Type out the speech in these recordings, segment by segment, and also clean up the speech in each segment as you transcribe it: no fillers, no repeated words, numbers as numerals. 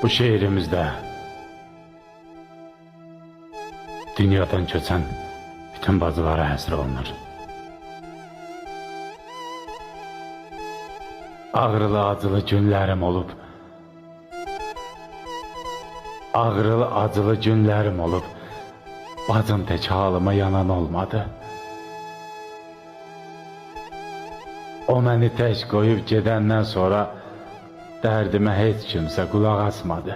Bu şehrimizde dünyadan köçen bütün bacılara həsr olunur. Ağrılı acılı günlərim olub, ağrılı acılı günlərim olub, bacım tək halıma yanan olmadı. O məni tək qoyub gedəndən sonra dərdimə heç kimsə qulaq asmadı.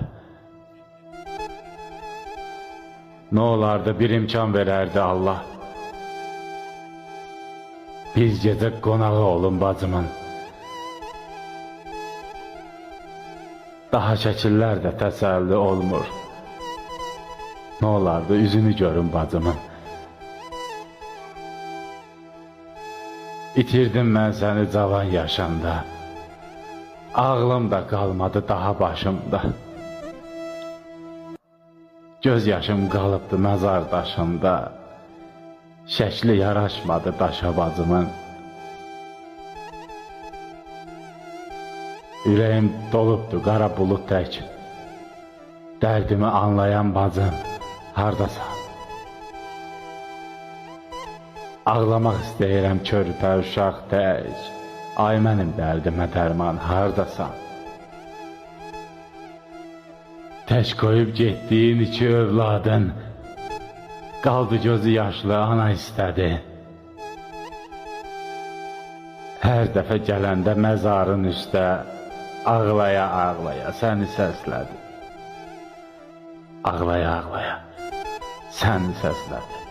Ne olardı bir imkan verərdi Allah. Bir gecə qonağı olun bacımın. Daha şəkillər də təsəlli olmur. Ne olardı üzünü görün bacımın. İtirdim mən səni cavan yaşında. Ağlım da qalmadı daha başımda. Göz yaşım qalıbdı məzar daşında. Şəkli yaraşmadı daşa bacımın. Ürəyim dolubdu qara bulut tək. Dərdimi anlayan bacım, hardasan? Ağlamaq istəyirəm körpə uşaq tək. Ay mənim dərdimə dərman, hardasan? Tək qoyub getdiyin iki övladın, qaldı gözü yaşlı ana istədi. Hər dəfə gələndə məzarın üstə, ağlaya ağlaya səni səslədi. Ağlaya ağlaya səni səslədi.